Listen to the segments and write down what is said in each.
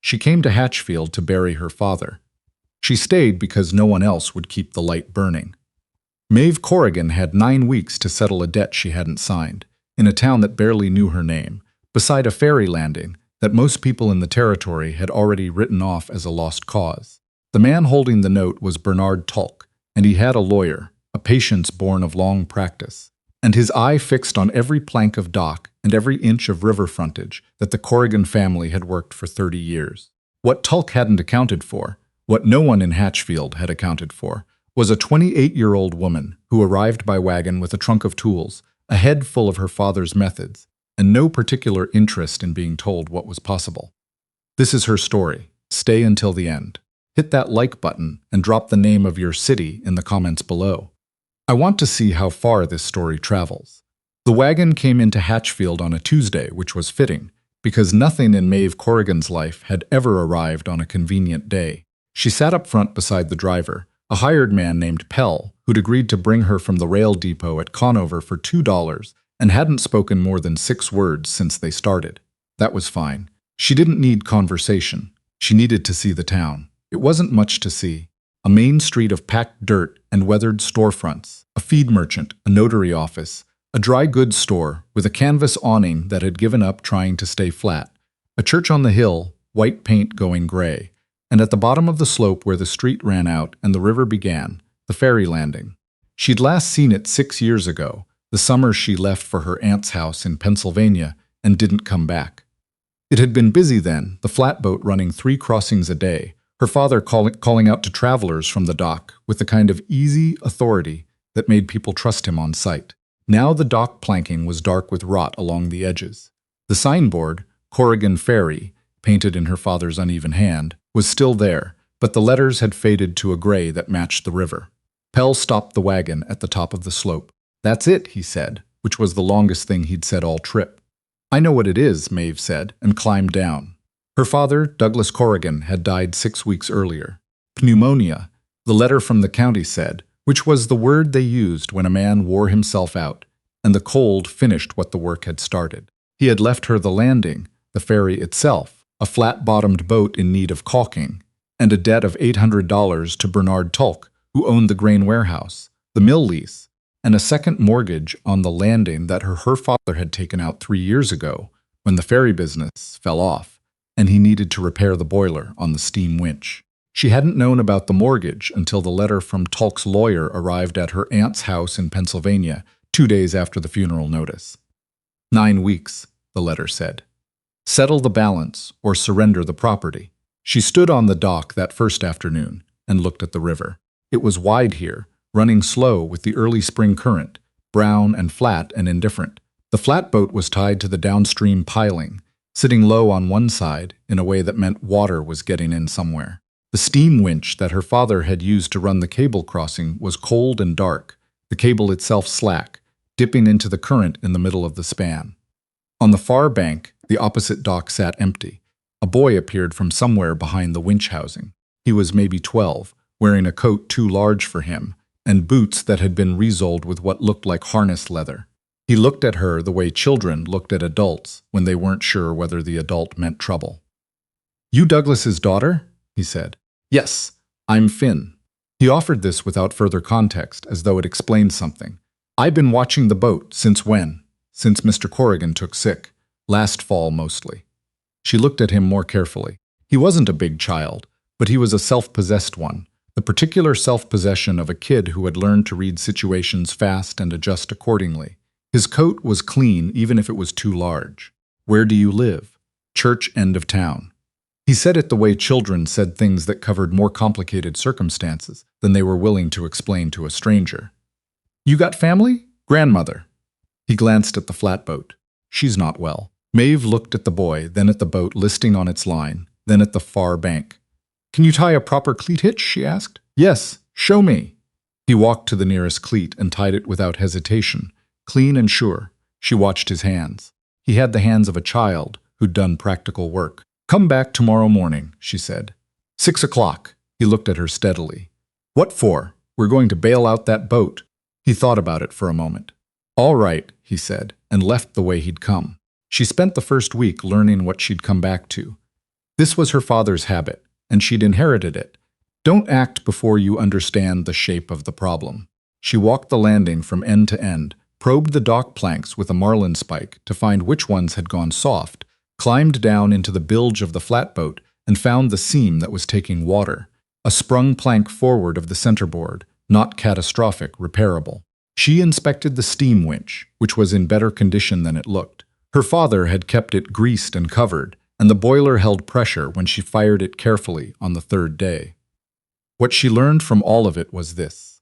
She came to Hatchfield to bury her father. She stayed because no one else would keep the light burning. Maeve Corrigan had 9 weeks to settle a debt she hadn't signed, in a town that barely knew her name, beside a ferry landing that most people in the territory had already written off as a lost cause. The man holding the note was Bernard Tulk, and he had a lawyer, a patience born of long practice, and his eye fixed on every plank of dock and every inch of river frontage that the Corrigan family had worked for 30 years. What Tulk hadn't accounted for, what no one in Hatchfield had accounted for, was a 28-year-old woman who arrived by wagon with a trunk of tools, a head full of her father's methods, and no particular interest in being told what was possible. This is her story. Stay until the end. Hit that like button and drop the name of your city in the comments below. I want to see how far this story travels. The wagon came into Hatchfield on a Tuesday, which was fitting, because nothing in Maeve Corrigan's life had ever arrived on a convenient day. She sat up front beside the driver, a hired man named Pell, who'd agreed to bring her from the rail depot at Conover for $2 and hadn't spoken more than 6 words since they started. That was fine. She didn't need conversation. She needed to see the town. It wasn't much to see. A main street of packed dirt and weathered storefronts, a feed merchant, a notary office, a dry goods store with a canvas awning that had given up trying to stay flat, a church on the hill, white paint going gray, and at the bottom of the slope where the street ran out and the river began, the ferry landing. She'd last seen it 6 years ago, the summer she left for her aunt's house in Pennsylvania and didn't come back. It had been busy then, the flatboat running 3 crossings a day, her father calling out to travelers from the dock with the kind of easy authority that made people trust him on sight. Now the dock planking was dark with rot along the edges. The signboard, Corrigan Ferry, painted in her father's uneven hand, was still there, but the letters had faded to a gray that matched the river. Pell stopped the wagon at the top of the slope. "That's it," he said, which was the longest thing he'd said all trip. "I know what it is," Maeve said, and climbed down. Her father, Douglas Corrigan, had died 6 weeks earlier. Pneumonia, the letter from the county said, which was the word they used when a man wore himself out, and the cold finished what the work had started. He had left her the landing, the ferry itself, a flat-bottomed boat in need of caulking, and a debt of $800 to Bernard Tulk, who owned the grain warehouse, the mill lease, and a second mortgage on the landing that her father had taken out 3 years ago when the ferry business fell off, and he needed to repair the boiler on the steam winch. She hadn't known about the mortgage until the letter from Tulk's lawyer arrived at her aunt's house in Pennsylvania 2 days after the funeral notice. 9 weeks, the letter said. Settle the balance or surrender the property. She stood on the dock that first afternoon and looked at the river. It was wide here, running slow with the early spring current, brown and flat and indifferent. The flatboat was tied to the downstream piling, sitting low on one side in a way that meant water was getting in somewhere. The steam winch that her father had used to run the cable crossing was cold and dark, the cable itself slack, dipping into the current in the middle of the span. On the far bank, the opposite dock sat empty. A boy appeared from somewhere behind the winch housing. He was maybe 12, wearing a coat too large for him, and boots that had been resoled with what looked like harness leather. He looked at her the way children looked at adults when they weren't sure whether the adult meant trouble. "You Douglas's daughter?" he said. "Yes, I'm Finn." He offered this without further context, as though it explained something. "I've been watching the boat. Since when?" "Since Mr. Corrigan took sick. Last fall, mostly." She looked at him more carefully. He wasn't a big child, but he was a self-possessed one, the particular self-possession of a kid who had learned to read situations fast and adjust accordingly. His coat was clean even if it was too large. "Where do you live?" "Church end of town." He said it the way children said things that covered more complicated circumstances than they were willing to explain to a stranger. "You got family?" "Grandmother." He glanced at the flatboat. "She's not well." Maeve looked at the boy, then at the boat listing on its line, then at the far bank. "Can you tie a proper cleat hitch?" she asked. "Yes, show me." He walked to the nearest cleat and tied it without hesitation, clean and sure. She watched his hands. He had the hands of a child who'd done practical work. "Come back tomorrow morning," she said. 6 o'clock. He looked at her steadily. "What for? We're going to bail out that boat." He thought about it for a moment. "All right," he said, and left the way he'd come. She spent the first week learning what she'd come back to. This was her father's habit, and she'd inherited it. Don't act before you understand the shape of the problem. She walked the landing from end to end, probed the dock planks with a marlin spike to find which ones had gone soft, climbed down into the bilge of the flatboat and found the seam that was taking water, a sprung plank forward of the centerboard, not catastrophic, repairable. She inspected the steam winch, which was in better condition than it looked. Her father had kept it greased and covered, and the boiler held pressure when she fired it carefully on the third day. What she learned from all of it was this.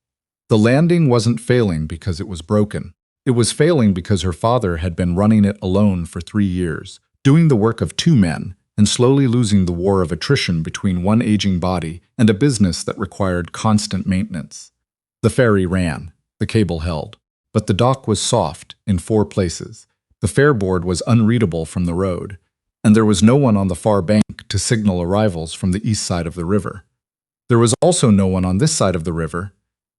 The landing wasn't failing because it was broken. It was failing because her father had been running it alone for 3 years, doing the work of 2 men, and slowly losing the war of attrition between one aging body and a business that required constant maintenance. The ferry ran. The cable held. But the dock was soft in 4 places. The fareboard was unreadable from the road, and there was no one on the far bank to signal arrivals from the east side of the river. There was also no one on this side of the river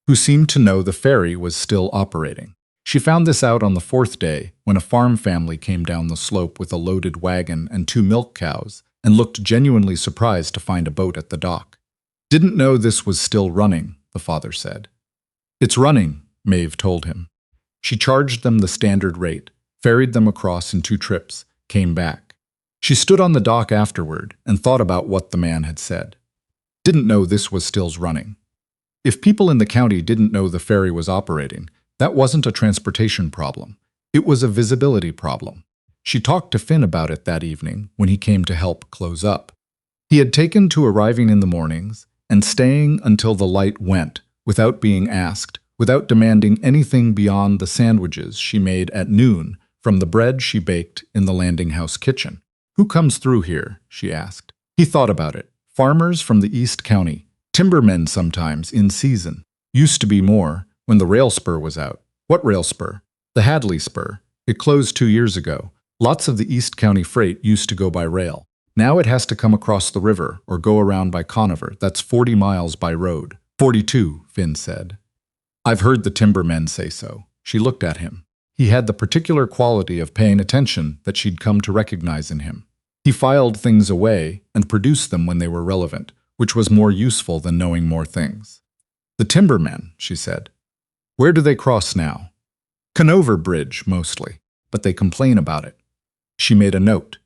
who seemed to know the ferry was still operating. She found this out on the 4th day when a farm family came down the slope with a loaded wagon and 2 milk cows and looked genuinely surprised to find a boat at the dock. Didn't know this was still running, the father said. It's running, Maeve told him. She charged them the standard rate, ferried them across in 2 trips, came back. She stood on the dock afterward and thought about what the man had said. Didn't know this was still running. If people in the county didn't know the ferry was operating, that wasn't a transportation problem. It was a visibility problem. She talked to Finn about it that evening when he came to help close up. He had taken to arriving in the mornings and staying until the light went without being asked, without demanding anything beyond the sandwiches she made at noon from the bread she baked in the landing house kitchen. Who comes through here? She asked. He thought about it. Farmers from the East County, timbermen sometimes in season. Used to be more when the rail spur was out. What rail spur? The Hadley spur. It closed 2 years ago. Lots of the East County freight used to go by rail. Now it has to come across the river or go around by Conover. That's 40 miles by road. 42, Finn said. I've heard the timbermen say so. She looked at him. He had the particular quality of paying attention that she'd come to recognize in him. He filed things away and produced them when they were relevant, which was more useful than knowing more things. The timbermen, she said. Where do they cross now? Conover Bridge, mostly, but they complain about it. She made a note.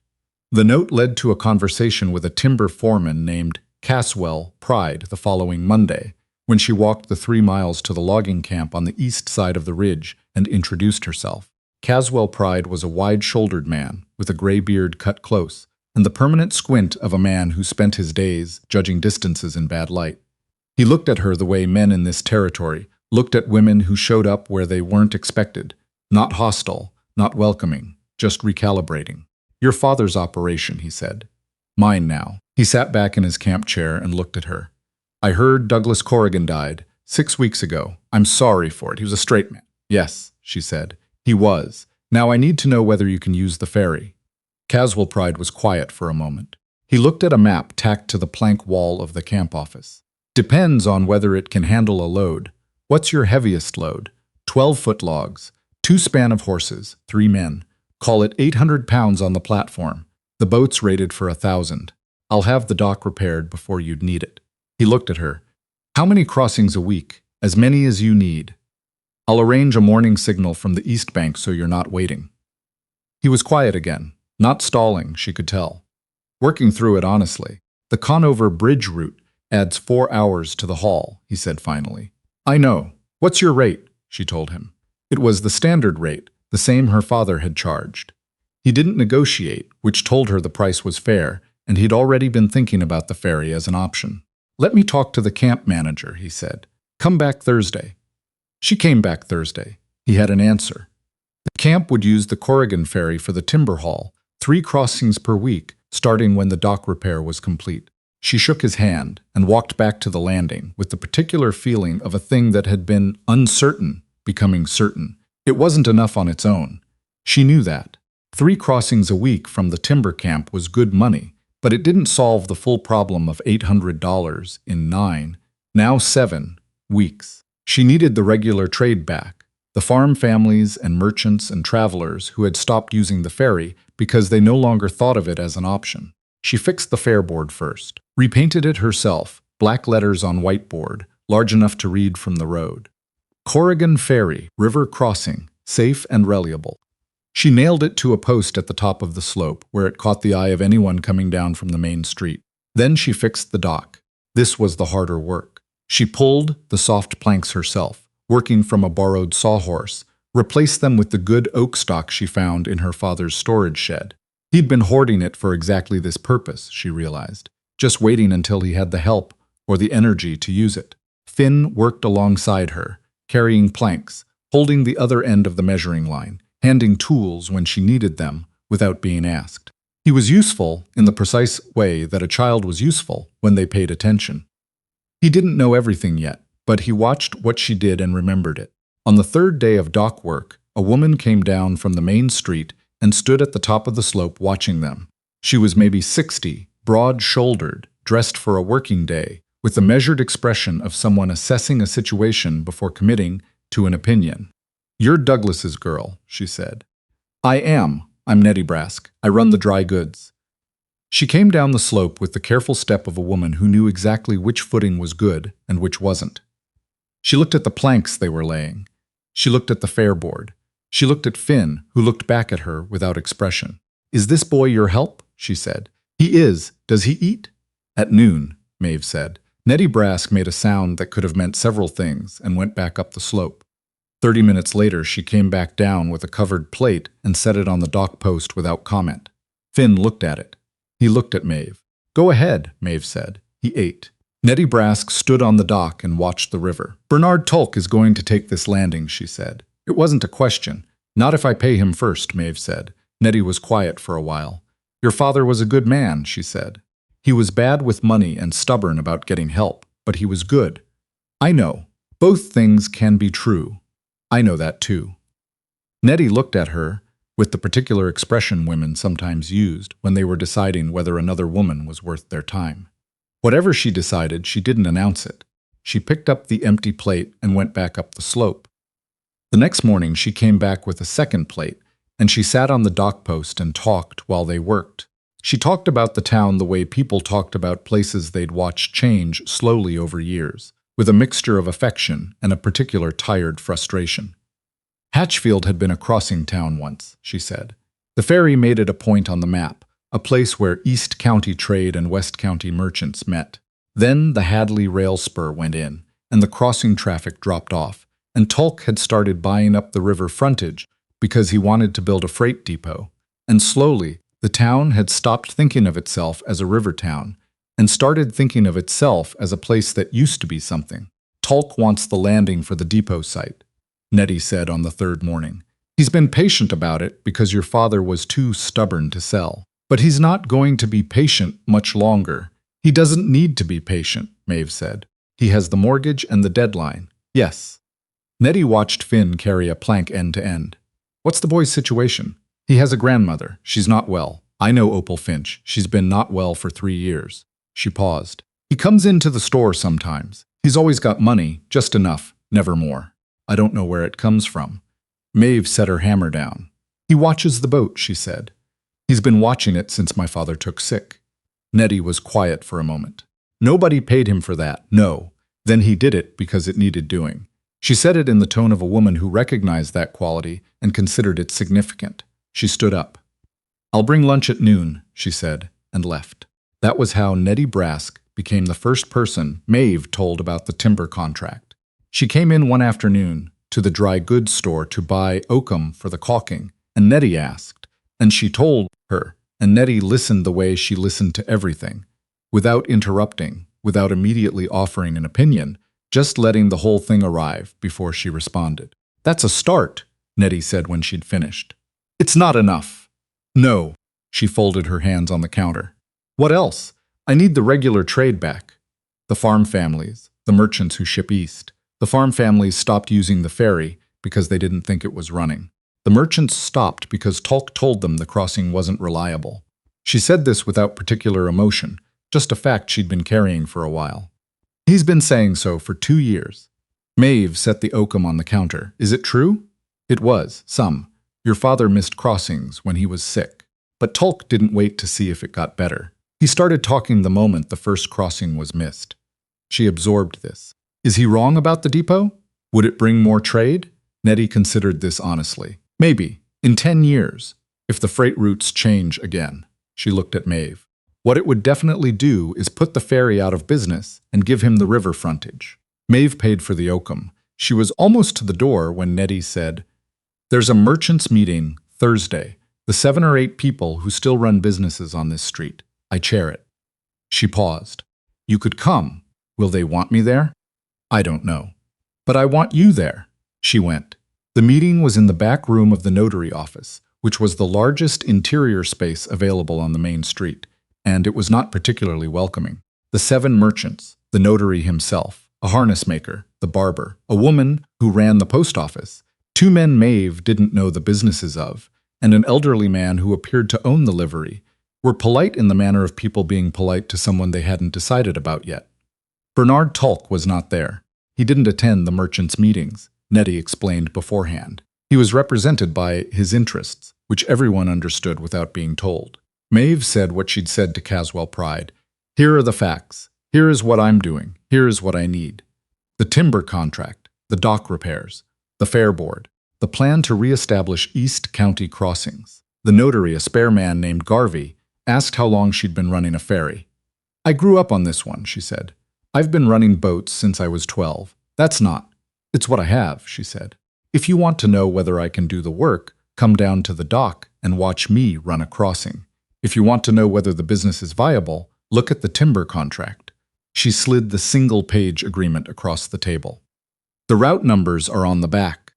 The note led to a conversation with a timber foreman named Caswell Pride the following Monday, when she walked the 3 miles to the logging camp on the east side of the ridge and introduced herself. Caswell Pride was a wide-shouldered man with a gray beard cut close and the permanent squint of a man who spent his days judging distances in bad light. He looked at her the way men in this territory looked at women who showed up where they weren't expected, not hostile, not welcoming, just recalibrating. Your father's operation, he said. Mine now. He sat back in his camp chair and looked at her. I heard Douglas Corrigan died 6 weeks ago. I'm sorry for it. He was a straight man. Yes, she said. He was. Now I need to know whether you can use the ferry. Caswell Pride was quiet for a moment. He looked at a map tacked to the plank wall of the camp office. Depends on whether it can handle a load. What's your heaviest load? 12-foot logs, 2 span of horses, 3 men. Call it 800 pounds on the platform. The boat's rated for 1,000. I'll have the dock repaired before you'd need it. He looked at her. How many crossings a week? As many as you need. I'll arrange a morning signal from the east bank so you're not waiting. He was quiet again, not stalling, she could tell. Working through it honestly. The Conover Bridge route adds 4 hours to the haul, he said finally. I know. What's your rate? She told him. It was the standard rate, the same her father had charged. He didn't negotiate, which told her the price was fair, and he'd already been thinking about the ferry as an option. Let me talk to the camp manager, he said. Come back Thursday. She came back Thursday. He had an answer. The camp would use the Corrigan ferry for the timber haul, 3 crossings per week, starting when the dock repair was complete. She shook his hand and walked back to the landing with the particular feeling of a thing that had been uncertain becoming certain. It wasn't enough on its own. She knew that. 3 crossings a week from the timber camp was good money, but it didn't solve the full problem of $800 in 9, now 7, weeks. She needed the regular trade back, the farm families and merchants and travelers who had stopped using the ferry because they no longer thought of it as an option. She fixed the fare board first, repainted it herself, black letters on whiteboard, large enough to read from the road. Corrigan Ferry, river crossing, safe and reliable. She nailed it to a post at the top of the slope, where it caught the eye of anyone coming down from the main street. Then she fixed the dock. This was the harder work. She pulled the soft planks herself, working from a borrowed sawhorse, replaced them with the good oak stock she found in her father's storage shed. He'd been hoarding it for exactly this purpose, she realized, just waiting until he had the help or the energy to use it. Finn worked alongside her, carrying planks, holding the other end of the measuring line, handing tools when she needed them without being asked. He was useful in the precise way that a child was useful when they paid attention. He didn't know everything yet, but he watched what she did and remembered it. On the third day of dock work, a woman came down from the main street and stood at the top of the slope watching them. She was maybe 60, broad-shouldered, dressed for a working day, with the measured expression of someone assessing a situation before committing to an opinion. "You're Douglas's girl," she said. "I am. I'm Nettie Brask. I run the dry goods." She came down the slope with the careful step of a woman who knew exactly which footing was good and which wasn't. She looked at the planks they were laying. She looked at the fare board. She looked at Finn, who looked back at her without expression. "Is this boy your help?" she said. "He is. Does he eat?" "At noon," Maeve said. Nettie Brask made a sound that could have meant several things and went back up the slope. 30 minutes later, she came back down with a covered plate and set it on the dock post without comment. Finn looked at it. He looked at Maeve. "Go ahead," Maeve said. He ate. Nettie Brask stood on the dock and watched the river. "Bernard Tulk is going to take this landing," she said. "It wasn't a question. Not if I pay him first," Maeve said. Nettie was quiet for a while. "Your father was a good man," she said. "He was bad with money and stubborn about getting help, but he was good." "I know. Both things can be true. I know that too." Nettie looked at her with the particular expression women sometimes used when they were deciding whether another woman was worth their time. Whatever she decided, she didn't announce it. She picked up the empty plate and went back up the slope. The next morning she came back with a second plate, and she sat on the dock post and talked while they worked. She talked about the town the way people talked about places they'd watched change slowly over years, with a mixture of affection and a particular tired frustration. Hatchfield had been a crossing town once, she said. The ferry made it a point on the map, a place where East County trade and West County merchants met. Then the Hadley rail spur went in, and the crossing traffic dropped off, and Tulk had started buying up the river frontage because he wanted to build a freight depot. And slowly, the town had stopped thinking of itself as a river town and started thinking of itself as a place that used to be something. "Tulk wants the landing for the depot site," Nettie said on the third morning. "He's been patient about it because your father was too stubborn to sell. But he's not going to be patient much longer." "He doesn't need to be patient," Maeve said. "He has the mortgage and the deadline." "Yes." Nettie watched Finn carry a plank end to end. "What's the boy's situation?" "He has a grandmother. She's not well. I know Opal Finch. She's been not well for 3 years. She paused. "He comes into the store sometimes. He's always got money, just enough, never more. I don't know where it comes from." Maeve set her hammer down. "He watches the boat," she said. "He's been watching it since my father took sick." Nettie was quiet for a moment. "Nobody paid him for that, no. Then he did it because it needed doing." She said it in the tone of a woman who recognized that quality and considered it significant. She stood up. "I'll bring lunch at noon," she said, and left. That was how Nettie Brask became the first person Maeve told about the timber contract. She came in one afternoon to the dry goods store to buy oakum for the caulking, and Nettie asked, and she told her, and Nettie listened the way she listened to everything, without interrupting, without immediately offering an opinion, just letting the whole thing arrive before she responded. "That's a start," Nettie said when she'd finished. "It's not enough." "No." She folded her hands on the counter. "What else? I need the regular trade back. The farm families, the merchants who ship east. The farm families stopped using the ferry because they didn't think it was running. The merchants stopped because Tulk told them the crossing wasn't reliable." She said this without particular emotion, just a fact she'd been carrying for a while. "He's been saying so for 2 years. Maeve set the oakum on the counter. "Is it true?" "It was, some. Your father missed crossings when he was sick. But Tulk didn't wait to see if it got better. He started talking the moment the first crossing was missed. She absorbed this. Is he wrong about the depot? Would it bring more trade? Nettie considered this honestly. Maybe, in 10 years, if the freight routes change again. She looked at Maeve. What it would definitely do is put the ferry out of business and give him the river frontage. Maeve paid for the oakum. She was almost to the door when Nettie said, "There's a merchants' meeting Thursday. The 7 or 8 people who still run businesses on this street. I chair it." She paused. "You could come. Will they want me there?" "I don't know. But I want you there." She went. The meeting was in the back room of the notary office, which was the largest interior space available on the main street, and it was not particularly welcoming. The 7 merchants, the notary himself, a harness maker, the barber, a woman who ran the post office, 2 men Maeve didn't know the businesses of, and an elderly man who appeared to own the livery, were polite in the manner of people being polite to someone they hadn't decided about yet. Bernard Tulk was not there. He didn't attend the merchants' meetings, Nettie explained beforehand. He was represented by his interests, which everyone understood without being told. Maeve said what she'd said to Caswell Pride. "Here are the facts. Here is what I'm doing. Here is what I need. The timber contract, the dock repairs, the fair board, the plan to reestablish East County crossings." The notary, a spare man named Garvey, asked how long she'd been running a ferry. "I grew up on this one," she said. "I've been running boats since I was 12. That's not. It's what I have," she said. "If you want to know whether I can do the work, come down to the dock and watch me run a crossing. If you want to know whether the business is viable, look at the timber contract." She slid the single-page agreement across the table. "The route numbers are on the back."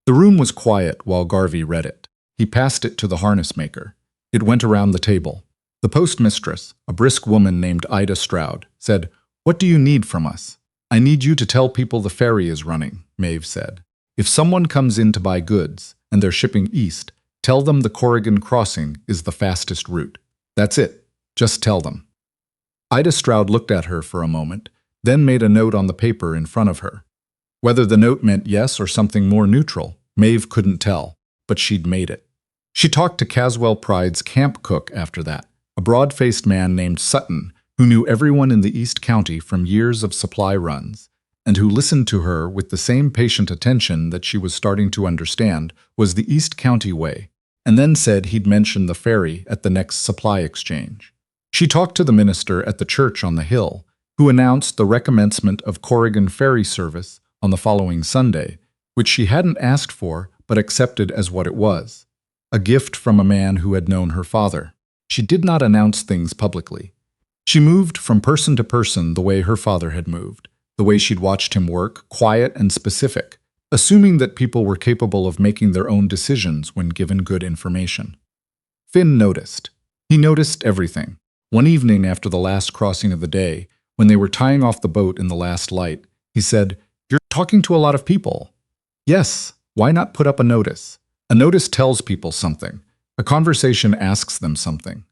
The room was quiet while Garvey read it. He passed it to the harness maker. It went around the table. The postmistress, a brisk woman named Ida Stroud, said, "What do you need from us?" "I need you to tell people the ferry is running," Maeve said. "If someone comes in to buy goods, and they're shipping east, tell them the Corrigan crossing is the fastest route. That's it. Just tell them." Ida Stroud looked at her for a moment, then made a note on the paper in front of her. Whether the note meant yes or something more neutral, Maeve couldn't tell, but she'd made it. She talked to Caswell Pride's camp cook after that, a broad-faced man named Sutton, who knew everyone in the East County from years of supply runs, and who listened to her with the same patient attention that she was starting to understand was the East County way, and then said he'd mention the ferry at the next supply exchange. She talked to the minister at the church on the hill, who announced the recommencement of Corrigan ferry service on the following Sunday, which she hadn't asked for but accepted as what it was, a gift from a man who had known her father. She did not announce things publicly. She moved from person to person the way her father had moved, the way she'd watched him work, quiet and specific, assuming that people were capable of making their own decisions when given good information. Finn noticed. He noticed everything. One evening after the last crossing of the day, when they were tying off the boat in the last light, he said, "You're talking to a lot of people." "Yes, why not put up a notice? A notice tells people something. A conversation asks them something."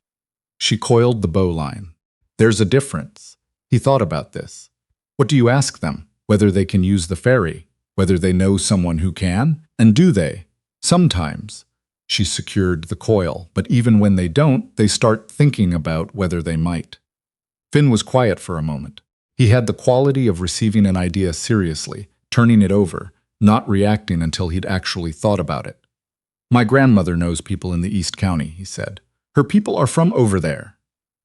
She coiled the bowline. "There's a difference." He thought about this. "What do you ask them? Whether they can use the ferry? Whether they know someone who can? And do they? Sometimes." She secured the coil, but even when they don't, they start thinking about whether they might. Finn was quiet for a moment. He had the quality of receiving an idea seriously, turning it over, not reacting until he'd actually thought about it. "My grandmother knows people in the East County," he said. "Her people are from over there."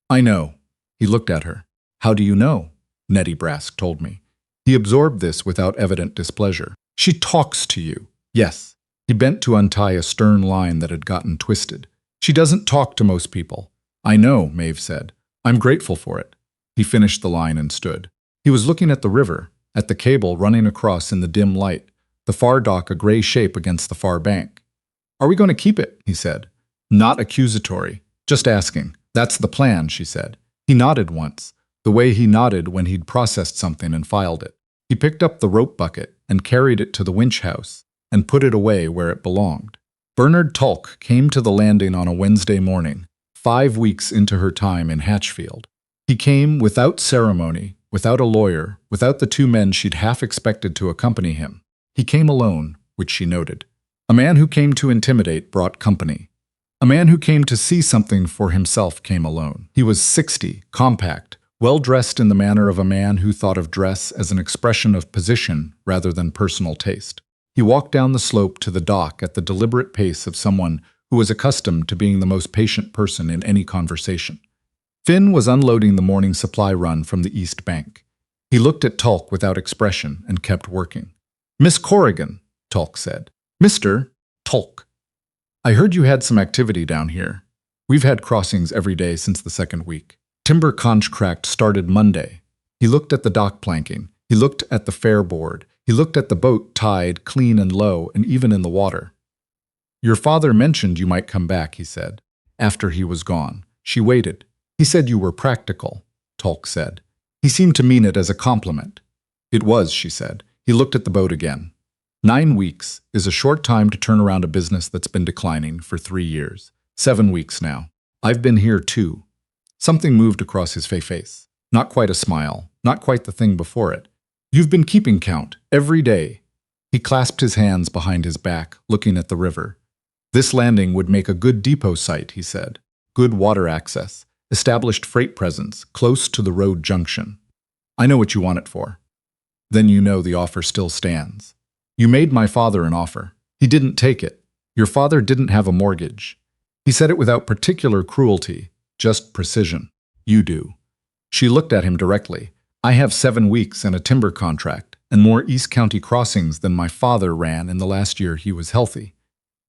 "I know." He looked at her. "How do you know?" Nettie Brask told me. He absorbed this without evident displeasure. "She talks to you." "Yes." He bent to untie a stern line that had gotten twisted. "She doesn't talk to most people." "I know," Maeve said. "I'm grateful for it." He finished the line and stood. He was looking at the river, at the cable running across in the dim light, the far dock a gray shape against the far bank. "Are we going to keep it?" he said. "Not accusatory. Just asking." "That's the plan," she said. He nodded once, the way he nodded when he'd processed something and filed it. He picked up the rope bucket and carried it to the winch house and put it away where it belonged. Bernard Tulk came to the landing on a Wednesday morning, 5 weeks into her time in Hatchfield. He came without ceremony, without a lawyer, without the 2 men she'd half expected to accompany him. He came alone, which she noted. A man who came to intimidate brought company. A man who came to see something for himself came alone. He was 60, compact, well-dressed in the manner of a man who thought of dress as an expression of position rather than personal taste. He walked down the slope to the dock at the deliberate pace of someone who was accustomed to being the most patient person in any conversation. Finn was unloading the morning supply run from the East Bank. He looked at Tulk without expression and kept working. "Miss Corrigan," Tulk said. "Mr. Tulk. I heard you had some activity down here. We've had crossings every day since the second week. Timber contract started Monday." He looked at the dock planking. He looked at the fair board. He looked at the boat tied clean and low and even in the water. "Your father mentioned you might come back," he said. After he was gone, she waited. "He said you were practical," Tulk said. He seemed to mean it as a compliment. "It was," she said. He looked at the boat again. 9 weeks is a short time to turn around a business that's been declining for 3 years. 7 weeks now. I've been here too. Something moved across his face. Not quite a smile, not quite the thing before it. "You've been keeping count, every day." He clasped his hands behind his back, looking at the river. "This landing would make a good depot site," he said. "Good water access, established freight presence, close to the road junction. I know what you want it for." "Then you know the offer still stands." "You made my father an offer. He didn't take it. Your father didn't have a mortgage." He said it without particular cruelty, just precision. "You do." She looked at him directly. "I have 7 weeks and a timber contract, and more East County crossings than my father ran in the last year he was healthy.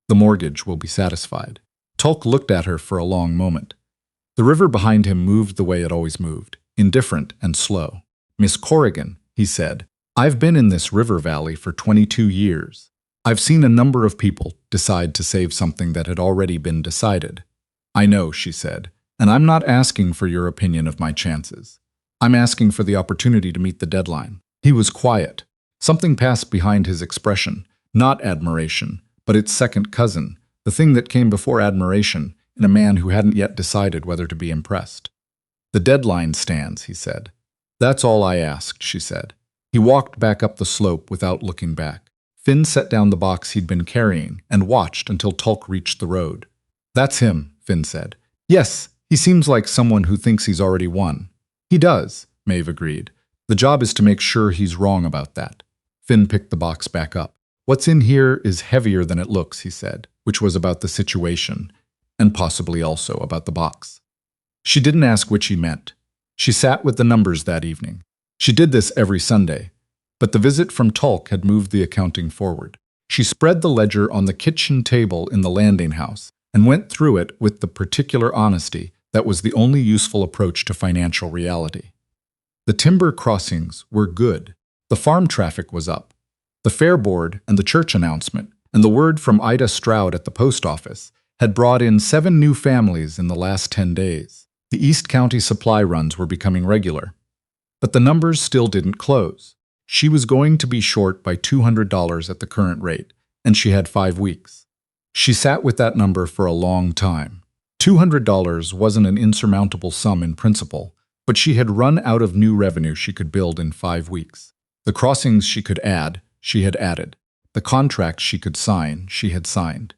The mortgage will be satisfied." Tulk looked at her for a long moment. The river behind him moved the way it always moved, indifferent and slow. "Miss Corrigan," he said, "I've been in this river valley for 22 years. I've seen a number of people decide to save something that had already been decided." "I know," she said, "and I'm not asking for your opinion of my chances. I'm asking for the opportunity to meet the deadline." He was quiet. Something passed behind his expression, not admiration, but its second cousin, the thing that came before admiration, in a man who hadn't yet decided whether to be impressed. "The deadline stands," he said. "That's all I asked," she said. He walked back up the slope without looking back. Finn set down the box he'd been carrying and watched until Tulk reached the road. "That's him," Finn said. "Yes, he seems like someone who thinks he's already won." "He does," Maeve agreed. "The job is to make sure he's wrong about that." Finn picked the box back up. "What's in here is heavier than it looks," he said, which was about the situation, and possibly also about the box. She didn't ask which he meant. She sat with the numbers that evening. She did this every Sunday, but the visit from Tulk had moved the accounting forward. She spread the ledger on the kitchen table in the landing house and went through it with the particular honesty that was the only useful approach to financial reality. The timber crossings were good. The farm traffic was up. The fair board and the church announcement and the word from Ida Stroud at the post office had brought in 7 new families in the last 10 days. The East County supply runs were becoming regular. But the numbers still didn't close. She was going to be short by $200 at the current rate, and she had 5 weeks. She sat with that number for a long time. $200 wasn't an insurmountable sum in principle, but she had run out of new revenue she could build in 5 weeks. The crossings she could add, she had added. The contracts she could sign, she had signed.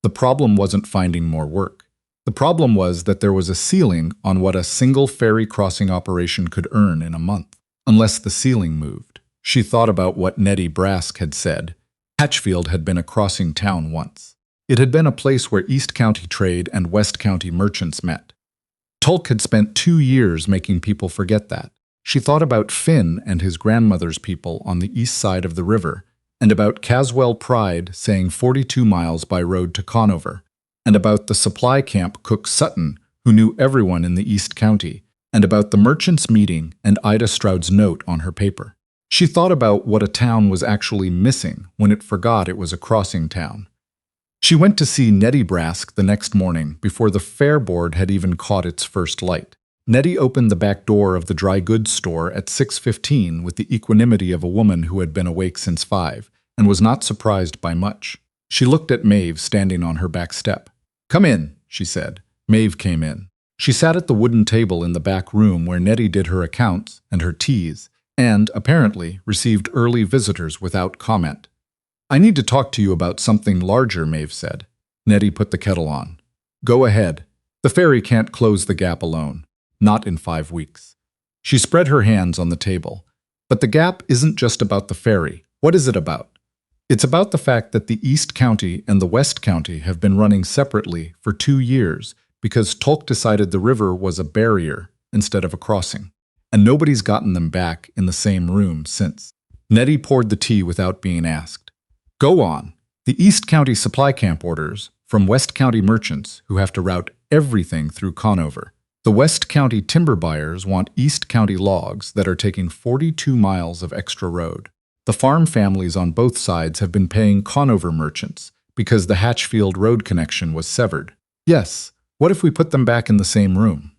The problem wasn't finding more work. The problem was that there was a ceiling on what a single ferry crossing operation could earn in a month, unless the ceiling moved. She thought about what Nettie Brask had said. Hatchfield had been a crossing town once. It had been a place where East County trade and West County merchants met. Tulk had spent 2 years making people forget that. She thought about Finn and his grandmother's people on the east side of the river, and about Caswell Pride saying 42 miles by road to Conover, and about the supply camp cook Sutton, who knew everyone in the East County, and about the merchants' meeting and Ida Stroud's note on her paper. She thought about what a town was actually missing when it forgot it was a crossing town. She went to see Nettie Brask the next morning before the fair board had even caught its first light. Nettie opened the back door of the dry goods store at 6:15 with the equanimity of a woman who had been awake since 5 and was not surprised by much. She looked at Maeve standing on her back step. "Come in," she said. Maeve came in. She sat at the wooden table in the back room where Nettie did her accounts and her teas, and, apparently, received early visitors without comment. "I need to talk to you about something larger," Maeve said. Nettie put the kettle on. Go ahead. The ferry can't close the gap alone. Not in 5 weeks. She spread her hands on the table. But the gap isn't just about the ferry. What is it about? It's about the fact that the East County and the West County have been running separately for 2 years because Tolk decided the river was a barrier instead of a crossing. And nobody's gotten them back in the same room since. Nettie poured the tea without being asked. Go on. The East County supply camp orders from West County merchants who have to route everything through Conover. The West County timber buyers want East County logs that are taking 42 miles of extra road. The farm families on both sides have been paying Conover merchants because the Hatchfield road connection was severed. Yes, what if we put them back in the same room?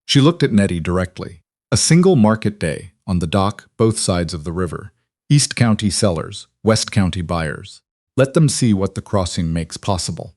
She looked at Nettie directly. A single market day on the dock both sides of the river. East County sellers, West County buyers. Let them see what the crossing makes possible.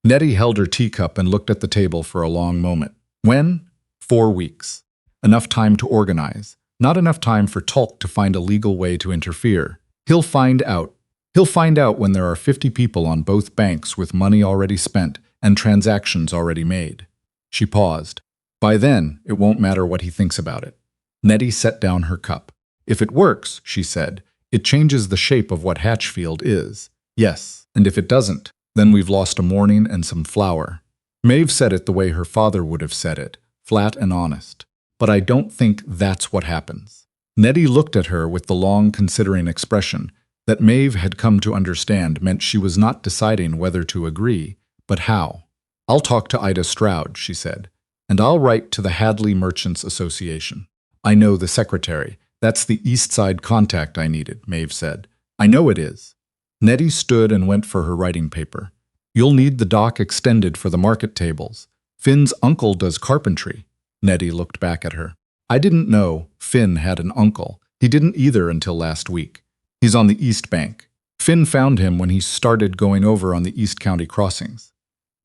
Nettie held her teacup and looked at the table for a long moment. When? 4 weeks. Enough time to organize. Not enough time for Tolk to find a legal way to interfere. He'll find out. He'll find out when there are 50 people on both banks with money already spent and transactions already made. She paused. By then, it won't matter what he thinks about it. Nettie set down her cup. If it works, she said, it changes the shape of what Hatchfield is. Yes, and if it doesn't, then we've lost a morning and some flour. Maeve said it the way her father would have said it, flat and honest. But I don't think that's what happens. Nettie looked at her with the long considering expression that Maeve had come to understand meant she was not deciding whether to agree, but how. I'll talk to Ida Stroud, she said, and I'll write to the Hadley Merchants Association. I know the secretary. That's the East Side contact I needed, Maeve said. I know it is. Nettie stood and went for her writing paper. You'll need the dock extended for the market tables. Finn's uncle does carpentry. Nettie looked back at her. I didn't know Finn had an uncle. He didn't either until last week. He's on the East Bank. Finn found him when he started going over on the East County crossings.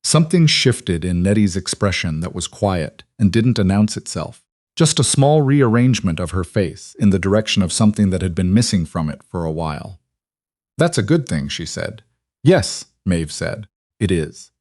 Something shifted in Nettie's expression that was quiet and didn't announce itself. Just a small rearrangement of her face in the direction of something that had been missing from it for a while. That's a good thing, she said. Yes, Maeve said. It is.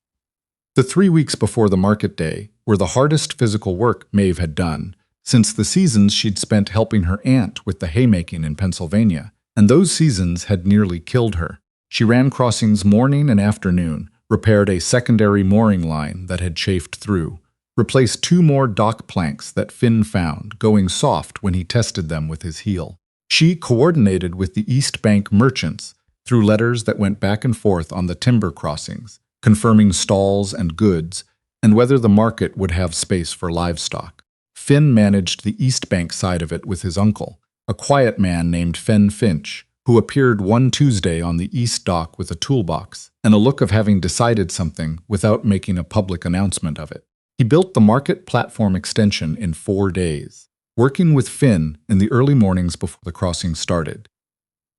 The 3 weeks before the market day were the hardest physical work Maeve had done since the seasons she'd spent helping her aunt with the haymaking in Pennsylvania, and those seasons had nearly killed her. She ran crossings morning and afternoon, repaired a secondary mooring line that had chafed through, replaced 2 more dock planks that Finn found, going soft when he tested them with his heel. She coordinated with the East Bank merchants through letters that went back and forth on the timber crossings, confirming stalls and goods, and whether the market would have space for livestock. Finn managed the East Bank side of it with his uncle, a quiet man named Fen Finch, who appeared one Tuesday on the East Dock with a toolbox and a look of having decided something without making a public announcement of it. He built the market platform extension in 4 days, working with Finn in the early mornings before the crossing started.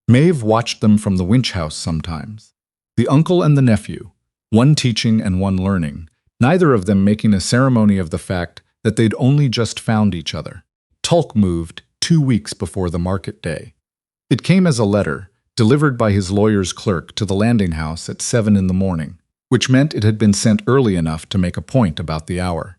Maeve watched them from the winch house sometimes. The uncle and the nephew, one teaching and one learning, neither of them making a ceremony of the fact that they'd only just found each other. Tolk moved 2 weeks before the market day. It came as a letter, delivered by his lawyer's clerk to the landing house at 7 in the morning, which meant it had been sent early enough to make a point about the hour.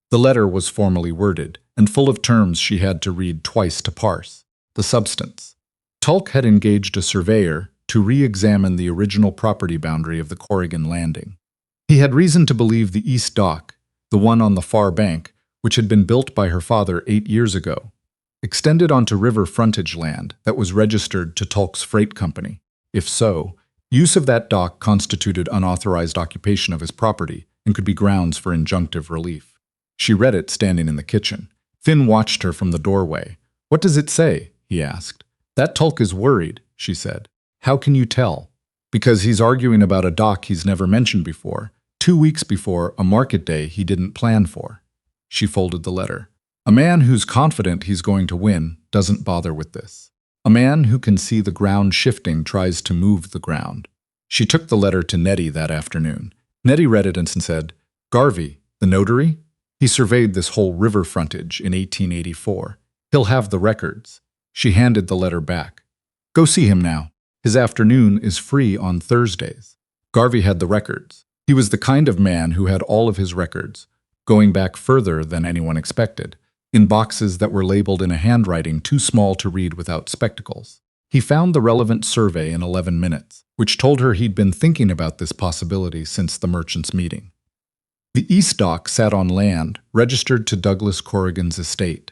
The letter was formally worded, and full of terms she had to read twice to parse. The substance. Tolk had engaged a surveyor to re-examine the original property boundary of the Corrigan landing. He had reason to believe the East Dock, the one on the far bank, which had been built by her father 8 years ago, extended onto river frontage land that was registered to Tolk's freight company. If so, use of that dock constituted unauthorized occupation of his property and could be grounds for injunctive relief. She read it standing in the kitchen. Finn watched her from the doorway. What does it say? He asked. That Tolk is worried, she said. How can you tell? Because he's arguing about a dock he's never mentioned before, 2 weeks before a market day he didn't plan for. She folded the letter. A man who's confident he's going to win doesn't bother with this. A man who can see the ground shifting tries to move the ground. She took the letter to Nettie that afternoon. Nettie read it and said, Garvey, the notary? He surveyed this whole river frontage in 1884. He'll have the records. She handed the letter back. Go see him now. His afternoon is free on Thursdays. Garvey had the records. He was the kind of man who had all of his records, going back further than anyone expected, in boxes that were labeled in a handwriting too small to read without spectacles. He found the relevant survey in 11 minutes, which told her he'd been thinking about this possibility since the merchants' meeting. The East Dock sat on land registered to Douglas Corrigan's estate.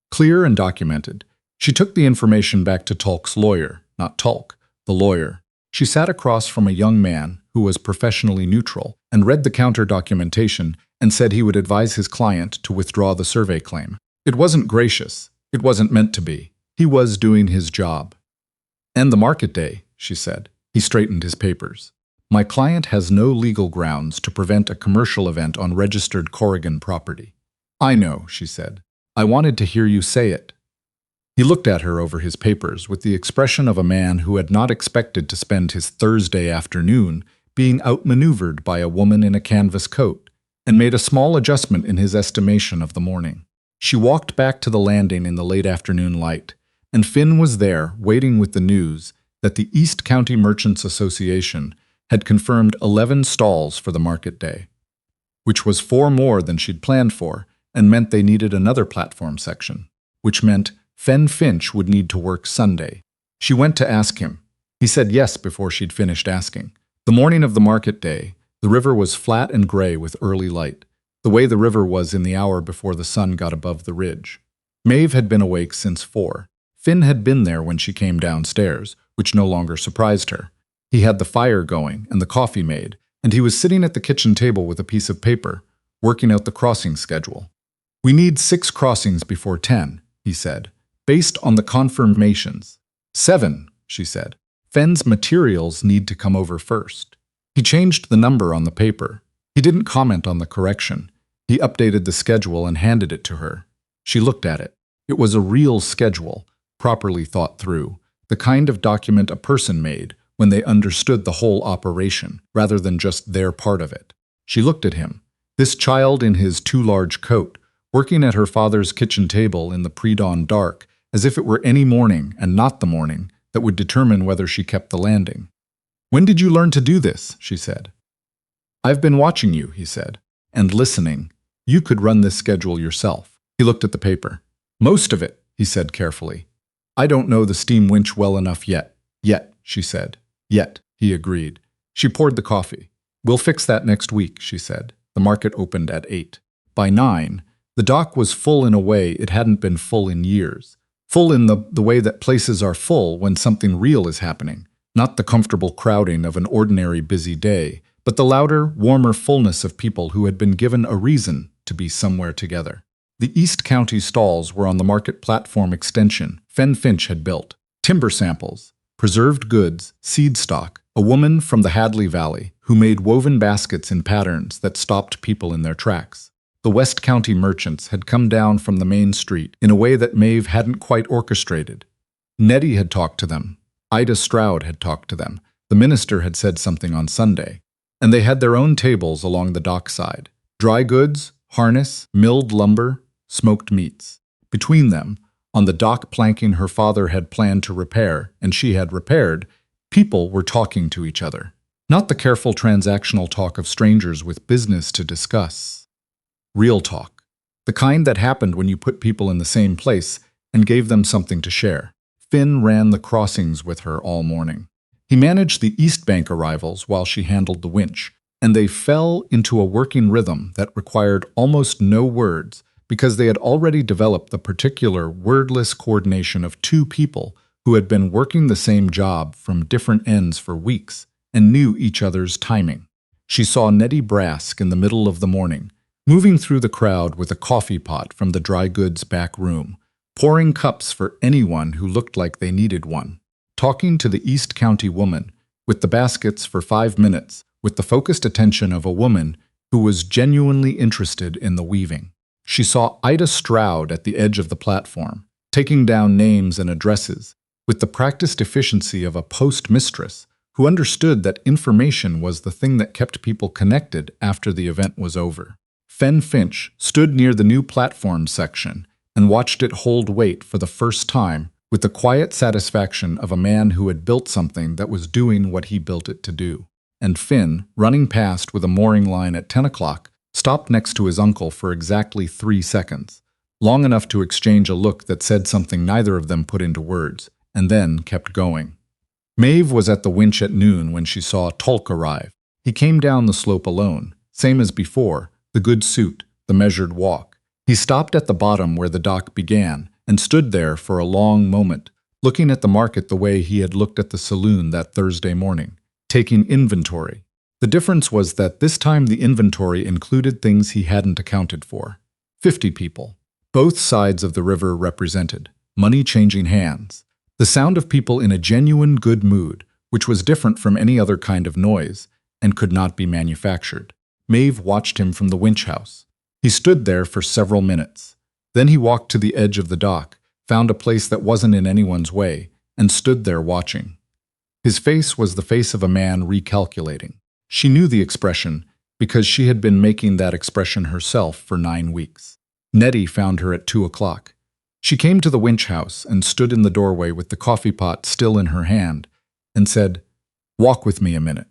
Clear and documented, she took the information back to Tulk's lawyer, not Tulk, the lawyer. She sat across from a young man who was professionally neutral and read the counter documentation and said he would advise his client to withdraw the survey claim. It wasn't gracious. It wasn't meant to be. He was doing his job. "And the market day," she said. He straightened his papers. "My client has no legal grounds to prevent a commercial event on registered Corrigan property." "I know," she said. "I wanted to hear you say it." He looked at her over his papers with the expression of a man who had not expected to spend his Thursday afternoon being outmaneuvered by a woman in a canvas coat, and made a small adjustment in his estimation of the morning. She walked back to the landing in the late afternoon light, and Finn was there waiting with the news that the East County Merchants Association had confirmed 11 stalls for the market day, which was 4 more than she'd planned for and meant they needed another platform section, which meant Fen Finch would need to work Sunday. She went to ask him. He said yes before she'd finished asking. The morning of the market day, the river was flat and gray with early light, the way the river was in the hour before the sun got above the ridge. Maeve had been awake since 4. Finn had been there when she came downstairs, which no longer surprised her. He had the fire going and the coffee made, and he was sitting at the kitchen table with a piece of paper, working out the crossing schedule. "We need 6 crossings before 10, he said, based on the confirmations. 7, she said. Fenn's materials need to come over first. He changed the number on the paper. He didn't comment on the correction. He updated the schedule and handed it to her. She looked at it. It was a real schedule, properly thought through, the kind of document a person made when they understood the whole operation, rather than just their part of it. She looked at him, this child in his too large coat, working at her father's kitchen table in the pre-dawn dark, as if it were any morning and not the morning that would determine whether she kept the landing. "When did you learn to do this?" she said. "I've been watching you," he said, "and listening. You could run this schedule yourself." He looked at the paper. "Most of it," he said carefully. "I don't know the steam winch well enough yet." "Yet," she said. "Yet," he agreed. She poured the coffee. "We'll fix that next week," she said. The market opened at 8. By 9, the dock was full in a way it hadn't been full in years. Full in the way that places are full when something real is happening. Not the comfortable crowding of an ordinary busy day, but the louder, warmer fullness of people who had been given a reason to be somewhere together. The East County stalls were on the market platform extension Fen Finch had built. Timber samples, preserved goods, seed stock, a woman from the Hadley Valley who made woven baskets in patterns that stopped people in their tracks. The West County merchants had come down from the main street in a way that Maeve hadn't quite orchestrated. Nettie had talked to them. Ida Stroud had talked to them. The minister had said something on Sunday. And they had their own tables along the dockside. Dry goods, harness, milled lumber, smoked meats. Between them, on the dock planking her father had planned to repair and she had repaired, people were talking to each other. Not the careful transactional talk of strangers with business to discuss. Real talk. The kind that happened when you put people in the same place and gave them something to share. Finn ran the crossings with her all morning. He managed the East Bank arrivals while she handled the winch, and they fell into a working rhythm that required almost no words because they had already developed the particular wordless coordination of 2 people who had been working the same job from different ends for weeks and knew each other's timing. She saw Nettie Brask in the middle of the morning, moving through the crowd with a coffee pot from the dry goods back room, pouring cups for anyone who looked like they needed one, talking to the East County woman, with the baskets for 5 minutes, with the focused attention of a woman who was genuinely interested in the weaving. She saw Ida Stroud at the edge of the platform, taking down names and addresses, with the practiced efficiency of a postmistress who understood that information was the thing that kept people connected after the event was over. Fen Finch stood near the new platform section and watched it hold weight for the first time with the quiet satisfaction of a man who had built something that was doing what he built it to do. and Finn, running past with a mooring line at 10 o'clock, stopped next to his uncle for exactly 3 seconds, long enough to exchange a look that said something neither of them put into words, and then kept going. Maeve was at the winch at noon when she saw Tolk arrive. He came down the slope alone, same as before, the good suit, the measured walk. He stopped at the bottom where the dock began and stood there for a long moment, looking at the market the way he had looked at the saloon that Thursday morning, taking inventory. The difference was that this time the inventory included things he hadn't accounted for. 50 people. Both sides of the river represented. Money changing hands. The sound of people in a genuine good mood, which was different from any other kind of noise, and could not be manufactured. Maeve watched him from the winch house. He stood there for several minutes. Then he walked to the edge of the dock, found a place that wasn't in anyone's way, and stood there watching. His face was the face of a man recalculating. She knew the expression because she had been making that expression herself for 9 weeks. Nettie found her at 2 o'clock. She came to the winch house and stood in the doorway with the coffee pot still in her hand and said, "Walk with me a minute."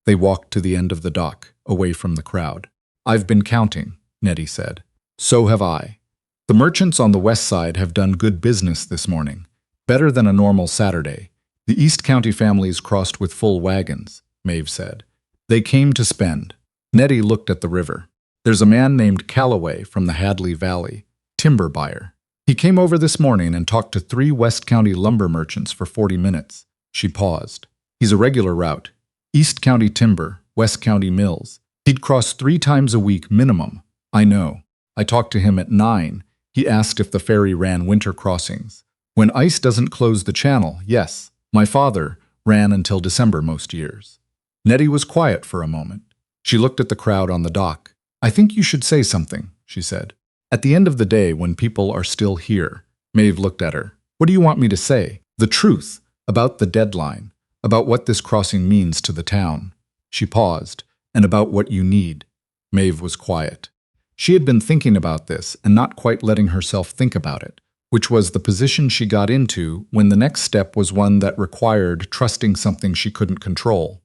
They walked to the end of the dock, away from the crowd. "I've been counting," Nettie said. "So have I. The merchants on the west side have done good business this morning, better than a normal Saturday. The East County families crossed with full wagons," Maeve said. "They came to spend." Nettie looked at the river. "There's a man named Calloway from the Hadley Valley, timber buyer. He came over this morning and talked to 3 West County lumber merchants for 40 minutes. She paused. "He's a regular route. East County timber, West County mills. He'd cross 3 times a week minimum. I know. I talked to him at 9. He asked if the ferry ran winter crossings. When ice doesn't close the channel, yes. My father ran until December most years." Nettie was quiet for a moment. She looked at the crowd on the dock. "I think you should say something," she said. "At the end of the day, when people are still here." Maeve looked at her. "What do you want me to say?" "The truth, about the deadline, about what this crossing means to the town." She paused. "And about what you need." Maeve was quiet. She had been thinking about this and not quite letting herself think about it, which was the position she got into when the next step was one that required trusting something she couldn't control.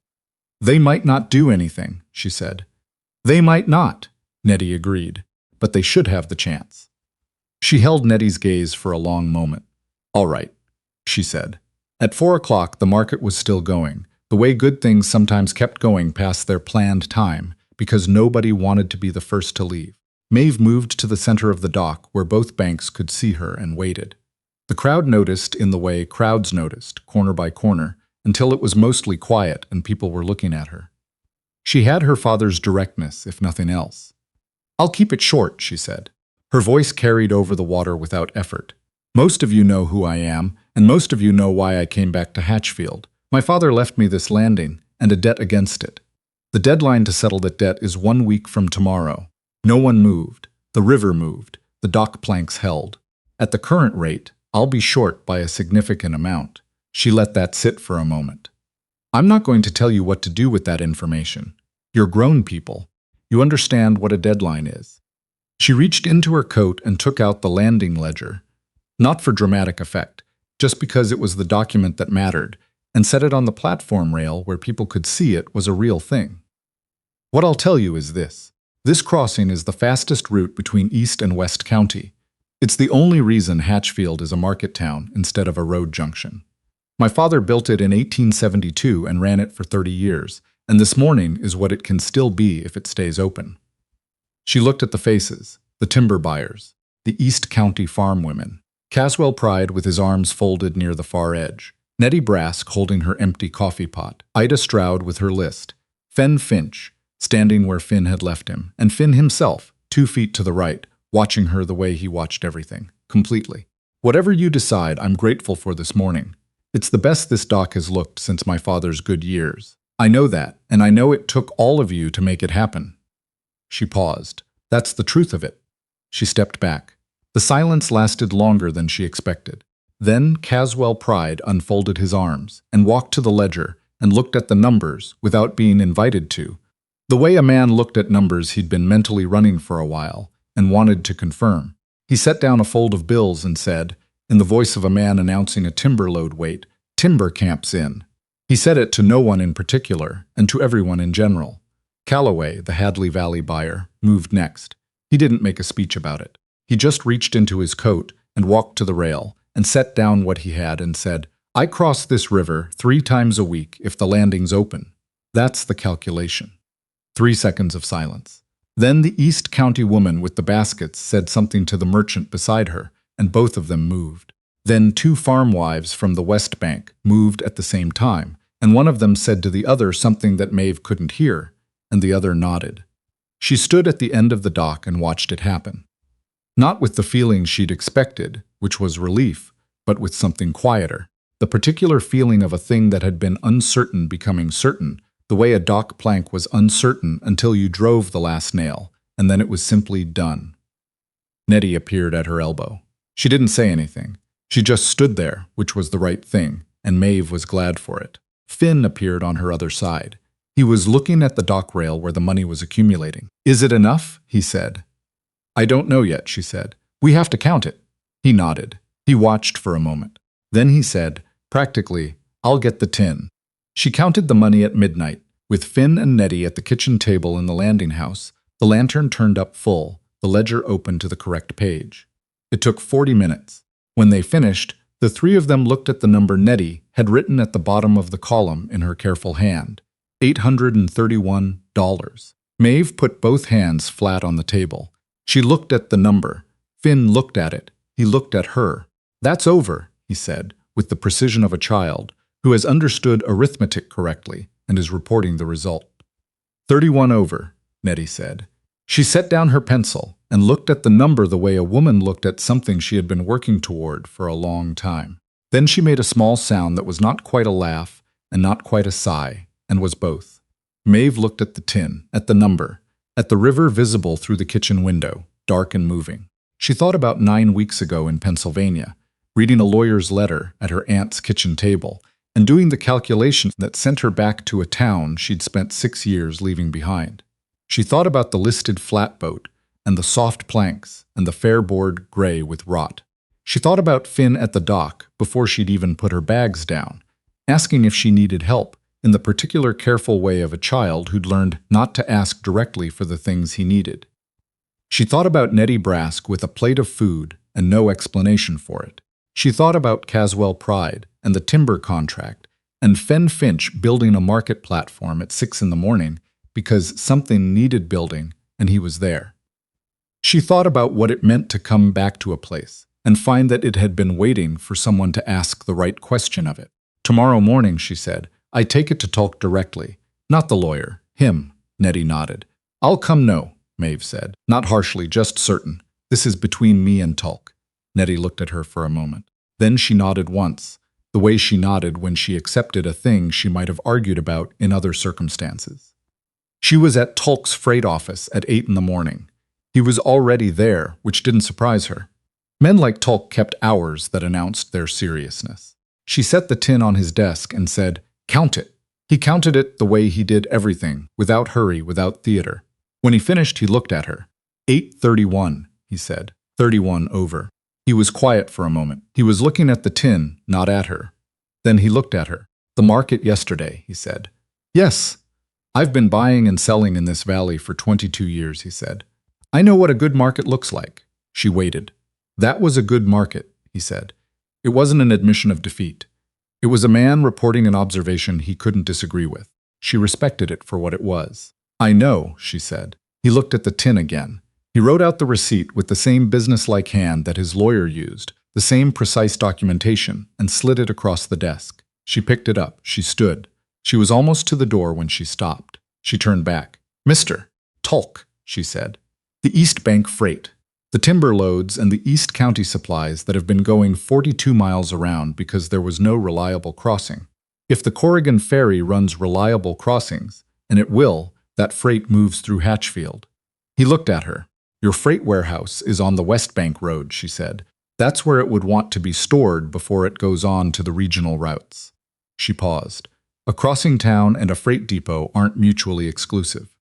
"They might not do anything," she said. "They might not," Nettie agreed, "but they should have the chance." She held Nettie's gaze for a long moment. "All right," she said. At 4 o'clock, the market was still going, the way good things sometimes kept going past their planned time, because nobody wanted to be the first to leave. Maeve moved to the center of the dock where both banks could see her and waited. The crowd noticed in the way crowds noticed, corner by corner, until it was mostly quiet and people were looking at her. She had her father's directness, if nothing else. "I'll keep it short," she said. Her voice carried over the water without effort. "Most of you know who I am, and most of you know why I came back to Hatchfield. My father left me this landing, and a debt against it. The deadline to settle that debt is 1 week from tomorrow. No one moved. The river moved. The dock planks held. At the current rate, I'll be short by a significant amount." She let that sit for a moment. "I'm not going to tell you what to do with that information. You're grown people. You understand what a deadline is." She reached into her coat and took out the landing ledger, not for dramatic effect, just because it was the document that mattered, and set it on the platform rail where people could see it was a real thing. "What I'll tell you is this. This crossing is the fastest route between East and West County. It's the only reason Hatchfield is a market town instead of a road junction. My father built it in 1872 and ran it for 30 years, and this morning is what it can still be if it stays open." She looked at the faces, the timber buyers, the East County farm women. Caswell Pride with his arms folded near the far edge. Nettie Brask holding her empty coffee pot. Ida Stroud with her list. Fen Finch, standing where Finn had left him, and Finn himself, 2 feet to the right, watching her the way he watched everything, completely. "Whatever you decide, I'm grateful for this morning. It's the best this dock has looked since my father's good years. I know that, and I know it took all of you to make it happen." She paused. "That's the truth of it." She stepped back. The silence lasted longer than she expected. Then Caswell Pride unfolded his arms and walked to the ledger and looked at the numbers without being invited to, the way a man looked at numbers he'd been mentally running for a while and wanted to confirm. He set down a fold of bills and said, in the voice of a man announcing a timber load weight, "Timber camps in." He said it to no one in particular, and to everyone in general. Calloway, the Hadley Valley buyer, moved next. He didn't make a speech about it. He just reached into his coat and walked to the rail and set down what he had and said, "I cross this river 3 times a week if the landing's open. That's the calculation." 3 seconds of silence. Then the East County woman with the baskets said something to the merchant beside her, and both of them moved. Then 2 farm wives from the West Bank moved at the same time, and one of them said to the other something that Maeve couldn't hear, and the other nodded. She stood at the end of the dock and watched it happen. Not with the feeling she'd expected, which was relief, but with something quieter. The particular feeling of a thing that had been uncertain becoming certain, the way a dock plank was uncertain until you drove the last nail, and then it was simply done. Nettie appeared at her elbow. She didn't say anything. She just stood there, which was the right thing, and Maeve was glad for it. Finn appeared on her other side. He was looking at the dock rail where the money was accumulating. "Is it enough?" he said. "I don't know yet," she said. "We have to count it." He nodded. He watched for a moment. Then he said, practically, "I'll get the tin." She counted the money at midnight. With Finn and Nettie at the kitchen table in the landing house, the lantern turned up full, the ledger open to the correct page. It took 40 minutes. When they finished, the 3 of them looked at the number Nettie had written at the bottom of the column in her careful hand. $831. Maeve put both hands flat on the table. She looked at the number. Finn looked at it. He looked at her. "That's over," he said, with the precision of a child who has understood arithmetic correctly and is reporting the result. 31 over, Nettie said. She set down her pencil and looked at the number the way a woman looked at something she had been working toward for a long time. Then she made a small sound that was not quite a laugh and not quite a sigh, and was both. Maeve looked at the tin, at the number, at the river visible through the kitchen window, dark and moving. She thought about 9 weeks ago in Pennsylvania, reading a lawyer's letter at her aunt's kitchen table, and doing the calculations that sent her back to a town she'd spent 6 years leaving behind. She thought about the listed flatboat, and the soft planks, and the fair board gray with rot. She thought about Finn at the dock before she'd even put her bags down, asking if she needed help, in the particular careful way of a child who'd learned not to ask directly for the things he needed. She thought about Nettie Brask with a plate of food and no explanation for it. She thought about Caswell Pride and the timber contract, and Fen Finch building a market platform at 6 in the morning because something needed building and he was there. She thought about what it meant to come back to a place and find that it had been waiting for someone to ask the right question of it. "Tomorrow morning," she said, "I take it to Tulk directly. Not the lawyer. Him." Nettie nodded. "I'll come no," Maeve said. Not harshly, just certain. "This is between me and Tulk." Nettie looked at her for a moment. Then she nodded once, the way she nodded when she accepted a thing she might have argued about in other circumstances. She was at Tulk's freight office at 8 in the morning. He was already there, which didn't surprise her. Men like Tulk kept hours that announced their seriousness. She set the tin on his desk and said, "Count it." He counted it the way he did everything, without hurry, without theater. When he finished, he looked at her. 831, he said. 31 over. He was quiet for a moment. He was looking at the tin, not at her. Then he looked at her. "The market yesterday," he said. "Yes. I've been buying and selling in this valley for 22 years, he said. "I know what a good market looks like." She waited. "That was a good market," he said. It wasn't an admission of defeat. It was a man reporting an observation he couldn't disagree with. She respected it for what it was. "I know," she said. He looked at the tin again. He wrote out the receipt with the same businesslike hand that his lawyer used, the same precise documentation, and slid it across the desk. She picked it up. She stood. She was almost to the door when she stopped. She turned back. "Mr. Tulk," she said. "The East Bank freight. The timber loads and the East County supplies that have been going 42 miles around because there was no reliable crossing. If the Corrigan Ferry runs reliable crossings, and it will, that freight moves through Hatchfield." He looked at her. "Your freight warehouse is on the West Bank Road," she said. "That's where it would want to be stored before it goes on to the regional routes." She paused. A crossing town and a freight depot aren't mutually exclusive.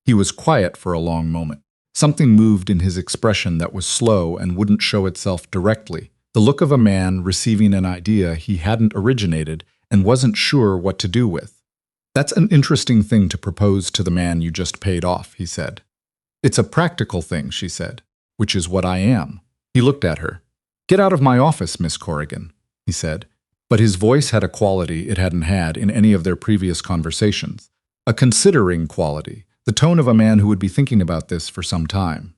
He was quiet for a long moment. Something moved in his expression that was slow and wouldn't show itself directly, the look of a man receiving an idea he hadn't originated and wasn't sure what to do with. "That's an interesting thing to propose to the man you just paid off," he said. "It's a practical thing," she said, "which is what I am." He looked at her. "Get out of my office, Miss Corrigan," he said, but his voice had a quality it hadn't had in any of their previous conversations, a considering quality, the tone of a man who would be thinking about this for some time.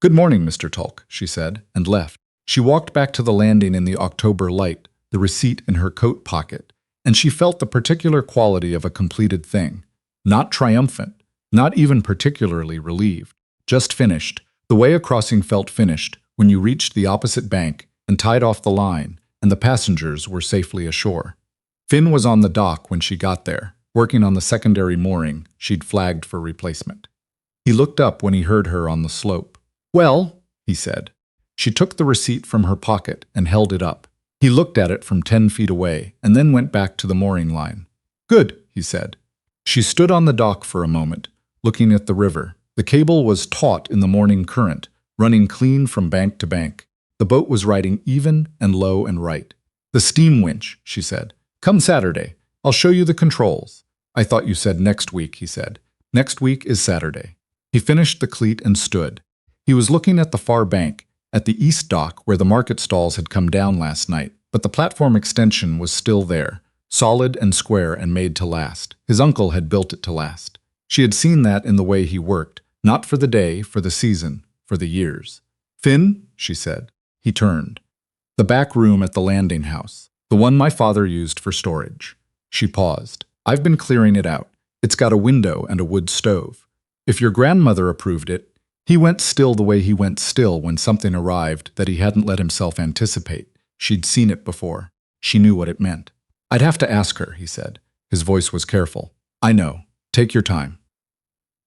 "Good morning, Mr. Tulk," she said, and left. She walked back to the landing in the October light, the receipt in her coat pocket, and she felt the particular quality of a completed thing. Not triumphant, not even particularly relieved, just finished, the way a crossing felt finished when you reached the opposite bank and tied off the line and the passengers were safely ashore. Finn was on the dock when she got there, working on the secondary mooring she'd flagged for replacement. He looked up when he heard her on the slope. "Well," he said. She took the receipt from her pocket and held it up. He looked at it from 10 feet away and then went back to the mooring line. "Good," he said. She stood on the dock for a moment, looking at the river. The cable was taut in the morning current, running clean from bank to bank. The boat was riding even and low and right. "The steam winch," she said. "Come Saturday. I'll show you the controls." "I thought you said next week," he said. "Next week is Saturday." He finished the cleat and stood. He was looking at the far bank, at the east dock where the market stalls had come down last night, but the platform extension was still there, solid and square and made to last. His uncle had built it to last. She had seen that in the way he worked, not for the day, for the season, for the years. "Finn," she said. He turned. "The back room at the landing house, the one my father used for storage." She paused. "I've been clearing it out. It's got a window and a wood stove. If your grandmother approved it." He went still the way he went still when something arrived that he hadn't let himself anticipate. She'd seen it before. She knew what it meant. "I'd have to ask her," he said. His voice was careful. "I know. Take your time."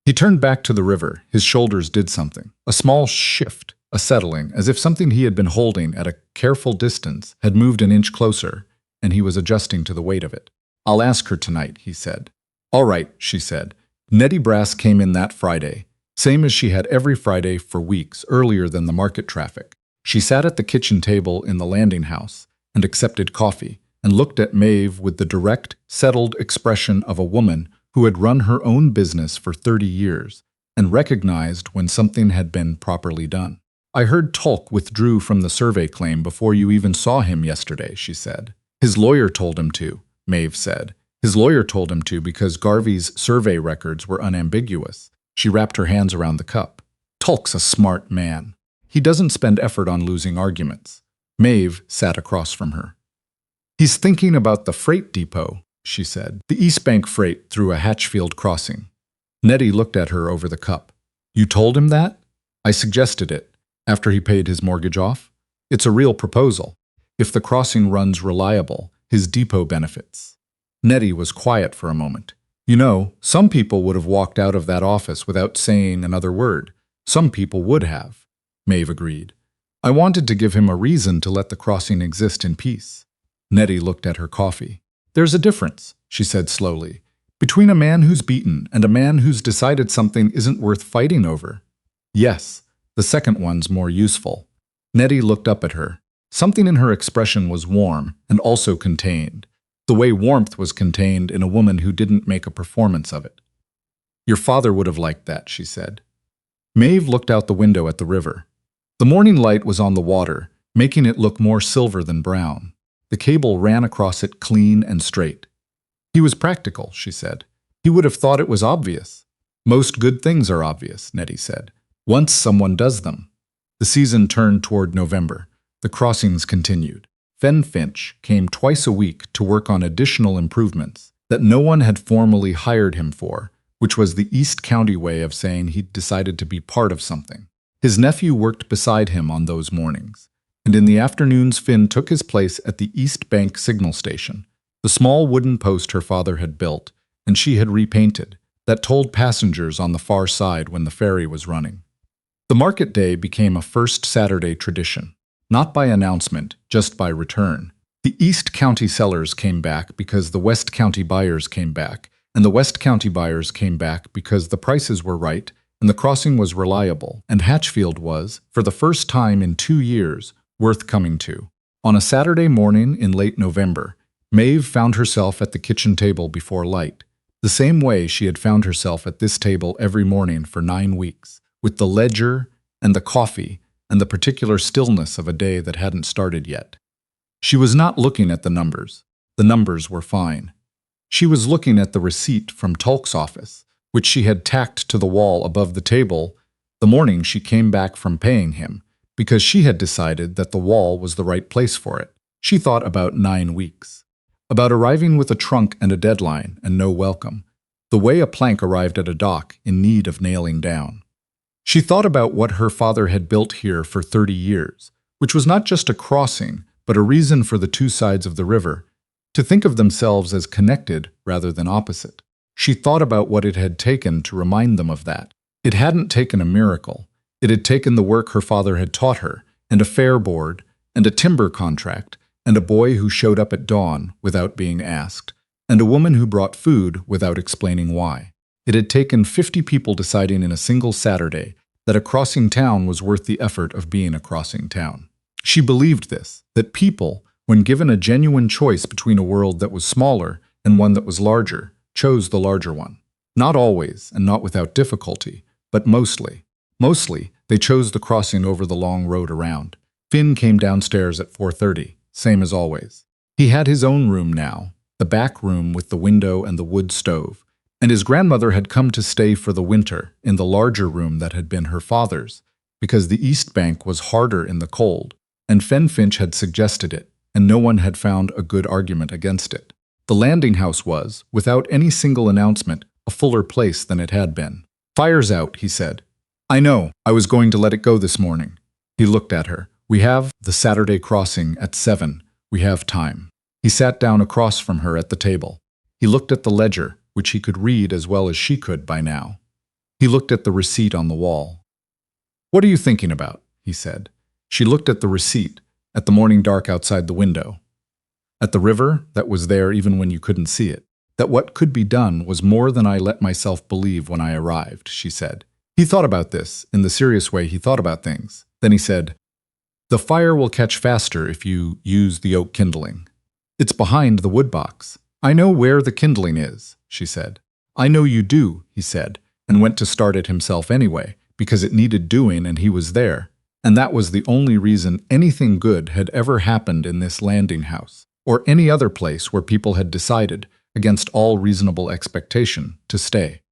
He turned back to the river. His shoulders did something. A small shift, a settling, as if something he had been holding at a careful distance had moved an inch closer, and he was adjusting to the weight of it. "I'll ask her tonight," he said. "All right," she said. Nettie Brass came in that Friday, same as she had every Friday for weeks, earlier than the market traffic. She sat at the kitchen table in the landing house and accepted coffee, and looked at Maeve with the direct, settled expression of a woman who had run her own business for 30 years and recognized when something had been properly done. "I heard Tulk withdrew from the survey claim before you even saw him yesterday," she said. "His lawyer told him to," Maeve said. "His lawyer told him to because Garvey's survey records were unambiguous." She wrapped her hands around the cup. "Tulk's a smart man. He doesn't spend effort on losing arguments." Maeve sat across from her. "He's thinking about the freight depot," she said. "The East Bank freight through a Hatchfield crossing." Nettie looked at her over the cup. "You told him that?" "I suggested it, after he paid his mortgage off. It's a real proposal. If the crossing runs reliable, his depot benefits." Nettie was quiet for a moment. "You know, some people would have walked out of that office without saying another word. Some people would have," Maeve agreed. "I wanted to give him a reason to let the crossing exist in peace." Nettie looked at her coffee. "There's a difference," she said slowly, "between a man who's beaten and a man who's decided something isn't worth fighting over." "Yes, the second one's more useful." Nettie looked up at her. Something in her expression was warm and also contained, the way warmth was contained in a woman who didn't make a performance of it. "Your father would have liked that," she said. Maeve looked out the window at the river. The morning light was on the water, making it look more silver than brown. The cable ran across it clean and straight. "He was practical," she said. "He would have thought it was obvious." "Most good things are obvious," Nettie said, "once someone does them." The season turned toward November. The crossings continued. Fen Finch came twice a week to work on additional improvements that no one had formally hired him for, which was the East County way of saying he'd decided to be part of something. His nephew worked beside him on those mornings, and in the afternoons Finn took his place at the East Bank signal station, the small wooden post her father had built and she had repainted, that told passengers on the far side when the ferry was running. The market day became a first Saturday tradition. Not by announcement, just by return. The East County sellers came back because the West County buyers came back, and the West County buyers came back because the prices were right and the crossing was reliable, and Hatchfield was, for the first time in 2 years, worth coming to. On a Saturday morning in late November, Maeve found herself at the kitchen table before light, the same way she had found herself at this table every morning for 9 weeks, with the ledger and the coffee and the particular stillness of a day that hadn't started yet. She was not looking at the numbers. The numbers were fine. She was looking at the receipt from Tulk's office, which she had tacked to the wall above the table the morning she came back from paying him, because she had decided that the wall was the right place for it. She thought about 9 weeks. About arriving with a trunk and a deadline and no welcome, the way a plank arrived at a dock in need of nailing down. She thought about what her father had built here for 30 years, which was not just a crossing, but a reason for the two sides of the river to think of themselves as connected rather than opposite. She thought about what it had taken to remind them of that. It hadn't taken a miracle. It had taken the work her father had taught her, and a fair board, and a timber contract, and a boy who showed up at dawn without being asked, and a woman who brought food without explaining why. It had taken 50 people deciding in a single Saturday that a crossing town was worth the effort of being a crossing town. She believed this, that people, when given a genuine choice between a world that was smaller and one that was larger, chose the larger one. Not always, and not without difficulty, but mostly. Mostly, they chose the crossing over the long road around. Finn came downstairs at 4:30, same as always. He had his own room now, the back room with the window and the wood stove, and his grandmother had come to stay for the winter in the larger room that had been her father's, because the east bank was harder in the cold, and Fen Finch had suggested it, and no one had found a good argument against it. The landing house was, without any single announcement, a fuller place than it had been. "Fire's out," he said. "I know, I was going to let it go this morning." He looked at her. "We have the Saturday crossing at 7. We have time." He sat down across from her at the table. He looked at the ledger, which he could read as well as she could by now. He looked at the receipt on the wall. "What are you thinking about?" he said. She looked at the receipt, at the morning dark outside the window, at the river that was there even when you couldn't see it, that what could be done was more than I let myself believe when I arrived, she said. He thought about this, in the serious way he thought about things. Then he said, "The fire will catch faster if you use the oak kindling. It's behind the wood box. I know where the kindling is," she said. "I know you do," he said, and went to start it himself anyway, because it needed doing and he was there. And that was the only reason anything good had ever happened in this landing house, or any other place where people had decided, against all reasonable expectation, to stay.